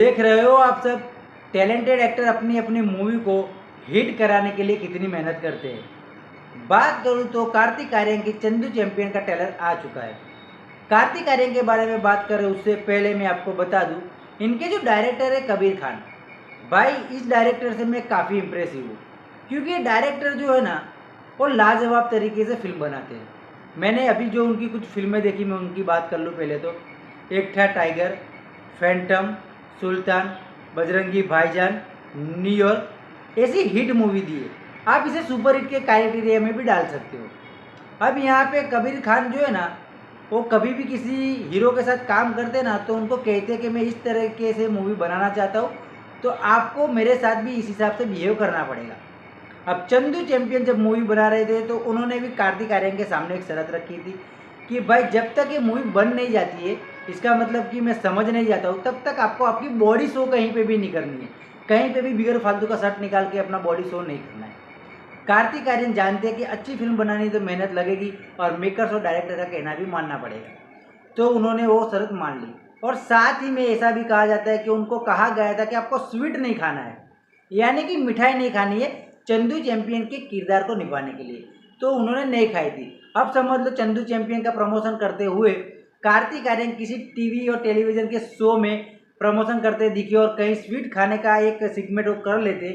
देख रहे हो आप सब, टैलेंटेड एक्टर अपनी अपनी मूवी को हिट कराने के लिए कितनी मेहनत करते हैं। बात करूं तो कार्तिक आर्यन की चंदू चैंपियन का ट्रेलर आ चुका है। कार्तिक आर्यन के बारे में बात करें उससे पहले मैं आपको बता दूं, इनके जो डायरेक्टर है कबीर खान भाई, इस डायरेक्टर से मैं काफ़ी इम्प्रेसिव हूँ, क्योंकि ये डायरेक्टर जो है ना वो लाजवाब तरीके से फिल्म बनाते हैं। मैंने अभी जो उनकी कुछ फिल्में देखी, मैं उनकी बात कर लूँ पहले तो। एक था टाइगर, फैंटम, सुल्तान, बजरंगी भाईजान, न्यूयॉर्क, ऐसी हिट मूवी दी है। आप इसे सुपर हिट के क्राइटेरिया में भी डाल सकते हो। अब यहाँ पे कबीर खान जो है ना, वो कभी भी किसी हीरो के साथ काम करते ना तो उनको कहते कि मैं इस तरीके से मूवी बनाना चाहता हूँ, तो आपको मेरे साथ भी इस हिसाब से बिहेव करना पड़ेगा। अब चंदू चैंपियन जब मूवी बना रहे थे तो उन्होंने भी कार्तिक आर्यन के सामने एक शर्त रखी थी कि भाई जब तक ये मूवी बन नहीं जाती है, इसका मतलब कि मैं समझ नहीं जाता हूँ, तब तक आपको आपकी बॉडी शो कहीं पे भी नहीं करनी है। कहीं पे भी बिगर फालतू का शर्ट निकाल के अपना बॉडी शो नहीं करना है। कार्तिक आर्यन जानते हैं कि अच्छी फिल्म बनानी तो मेहनत लगेगी और मेकर्स और डायरेक्टर का कहना भी मानना पड़ेगा, तो उन्होंने वो शर्त मान ली। और साथ ही में ऐसा भी कहा जाता है कि उनको कहा गया था कि आपको स्वीट नहीं खाना है, यानी कि मिठाई नहीं खानी है चंदू चैंपियन के किरदार को निभाने के लिए, तो उन्होंने नहीं खाई थी। अब समझ लो चंदू चैंपियन का प्रमोशन करते हुए कार्तिक आर्यन किसी टीवी और टेलीविज़न के शो में प्रमोशन करते दिखे और कहीं स्वीट खाने का एक सेगमेंट वो कर लेते,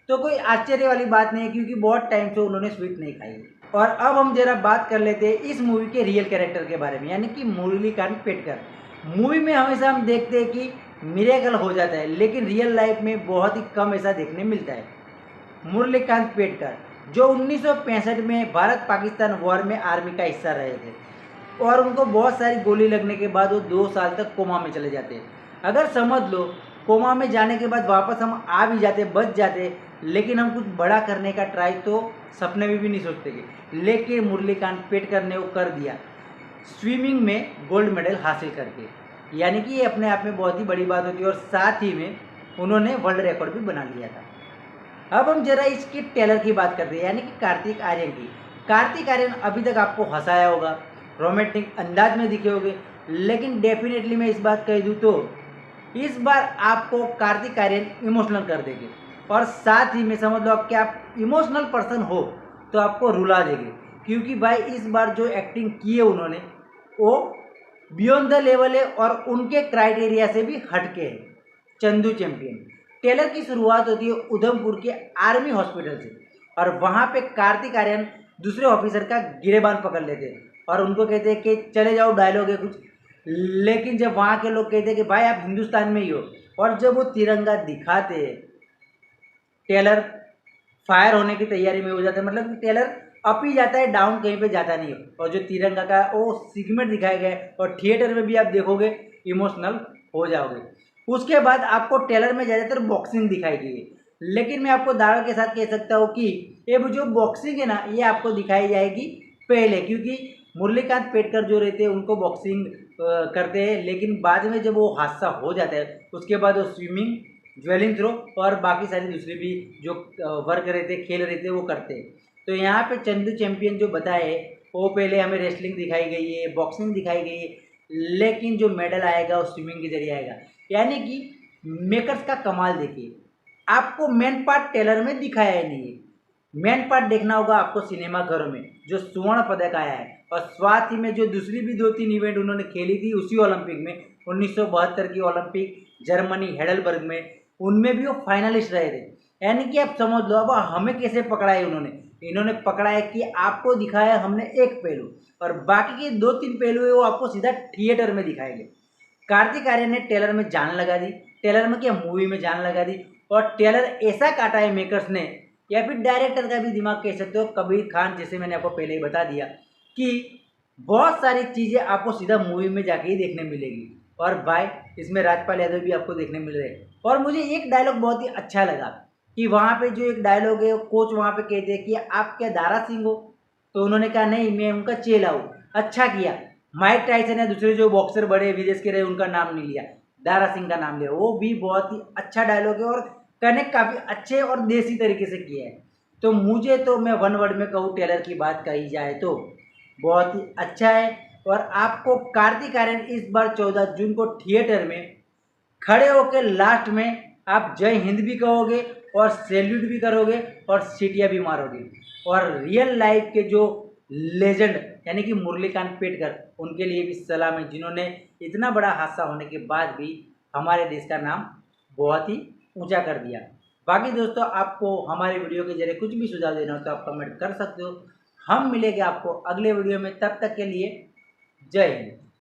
तो कोई आश्चर्य वाली बात नहीं है, क्योंकि बहुत टाइम से उन्होंने स्वीट नहीं खाई। और अब हम जरा बात कर लेते हैं इस मूवी के रियल कैरेक्टर के बारे में, यानी कि मुरलीकांत पेटकर। मूवी में हमेशा हम देखते हैं कि मिरेकल हो जाता है, लेकिन रियल लाइफ में बहुत ही कम ऐसा देखने मिलता है। मुरलीकांत पेटकर जो 1965 में भारत पाकिस्तान वॉर में आर्मी का हिस्सा रहे थे और उनको बहुत सारी गोली लगने के बाद वो 2 साल तक कोमा में चले जाते। अगर समझ लो कोमा में जाने के बाद वापस हम आ भी जाते, बच जाते, लेकिन हम कुछ बड़ा करने का ट्राई तो सपने में भी नहीं सोचते थे, लेकिन मुरलीकांत पेटकर ने वो कर दिया, स्विमिंग में गोल्ड मेडल हासिल करके। यानी कि ये अपने आप में बहुत ही बड़ी बात होती है और साथ ही में उन्होंने वर्ल्ड रिकॉर्ड भी बना लिया था। अब हम जरा इसकी ट्रेलर की बात करते हैं, यानी कि कार्तिक आर्यन की। कार्तिक आर्यन अभी तक आपको हंसाया होगा, रोमांटिक अंदाज में दिखे होंगे, लेकिन डेफिनेटली मैं इस बात कह दूँ तो इस बार आपको कार्तिक आर्यन इमोशनल कर देंगे, और साथ ही में समझ लो कि आप इमोशनल पर्सन हो तो आपको रुला देंगे, क्योंकि भाई इस बार जो एक्टिंग की है उन्होंने वो बियॉन्ड द लेवल है और उनके क्राइटेरिया से भी हटके है। चंदू चैंपियन ट्रेलर की शुरुआत होती है उधमपुर के आर्मी हॉस्पिटल से, और वहाँ पे कार्तिक आर्यन दूसरे ऑफिसर का गिरेबान पकड़ लेते हैं और उनको कहते हैं कि चले जाओ, डायलॉग है कुछ। लेकिन जब वहाँ के लोग कहते हैं कि भाई आप हिंदुस्तान में ही हो, और जब वो तिरंगा दिखाते हैं, टेलर फायर होने की तैयारी में हो जाता है, मतलब कि टेलर अप ही जाता है, डाउन कहीं पे जाता नहीं है। और जो तिरंगा का वो सिगमेंट दिखाया गया है और थिएटर में भी आप देखोगे इमोशनल हो जाओगे। उसके बाद आपको टेलर में ज़्यादातर बॉक्सिंग दिखाई गई है, लेकिन मैं आपको दावे के साथ कह सकता हूँ कि ये जो बॉक्सिंग है ना, ये आपको दिखाई जाएगी पहले, क्योंकि मुरलीकांत पेटकर जो रहते हैं उनको बॉक्सिंग करते हैं, लेकिन बाद में जब वो हादसा हो जाता है उसके बाद वो स्विमिंग, ज्वेलिंग थ्रो और बाकी सारी दूसरी भी जो वर्क रहते, खेल रहते, वो करते हैं। तो यहाँ पे चंदू चैंपियन जो बताए वो पहले हमें रेसलिंग दिखाई गई है, बॉक्सिंग दिखाई गई है, लेकिन जो मेडल आएगा वो स्विमिंग के जरिए आएगा। यानी कि मेकर्स का कमाल देखिए, आपको मेन पार्ट टेलर में दिखाया ही नहीं है। मेन पार्ट देखना होगा आपको सिनेमा घरों में, जो स्वर्ण पदक आया है, और साथ ही में जो दूसरी भी 2-3 इवेंट उन्होंने खेली थी उसी ओलंपिक में, 1972 की ओलंपिक जर्मनी हेडलबर्ग में, उनमें भी वो फाइनलिस्ट रहे थे। यानी कि आप समझ लो अब हमें कैसे पकड़ा है इन्होंने पकड़ा है कि आपको दिखाया हमने एक पहलू, और बाकी के 2-3 पहलू है वो आपको सीधा थिएटर में दिखाएंगे। कार्तिक आर्यन ने टेलर में जान लगा दी, टेलर में क्या मूवी में जान लगा दी, और टेलर ऐसा काटा है मेकर्स ने, या फिर डायरेक्टर का भी दिमाग कह सकते हो, कबीर खान, जैसे मैंने आपको पहले ही बता दिया कि बहुत सारी चीज़ें आपको सीधा मूवी में जाके ही देखने मिलेगी। और भाई इसमें राजपाल यादव भी आपको देखने मिल रहे हैं। और मुझे एक डायलॉग बहुत ही अच्छा लगा कि वहाँ पे जो एक डायलॉग है, कोच वहाँ पे कहते हैं कि आप क्या दारा सिंह हो, तो उन्होंने कहा नहीं, मैं उनका चेला हूँ। अच्छा किया, माइक टाइसन या दूसरे जो बॉक्सर बड़े विदेश के रहे उनका नाम नहीं लिया, दारा सिंह का नाम लिया। वो भी बहुत ही अच्छा डायलॉग है और कनेक्ट काफ़ी अच्छे और देसी तरीके से किया है। तो मुझे तो, मैं वन वर्ड में कहूँ टेलर की बात कही जाए तो बहुत ही अच्छा है। और आपको कार्तिक आर्यन इस बार 14 जून को थिएटर में खड़े होकर लास्ट में आप जय हिंद भी कहोगे और सैल्यूट भी करोगे और सीटियाँ भी मारोगे। और रियल लाइफ के जो लेजेंड यानी कि मुरलीकांत पेटकर, उनके लिए भी सलाम है, जिन्होंने इतना बड़ा हादसा होने के बाद भी हमारे देश का नाम बहुत ही ऊंचा कर दिया। बाकी दोस्तों, आपको हमारे वीडियो के जरिए कुछ भी सुझाव देना हो तो आप कमेंट कर सकते हो। हम मिलेंगे आपको अगले वीडियो में, तब तक के लिए जय हिंद।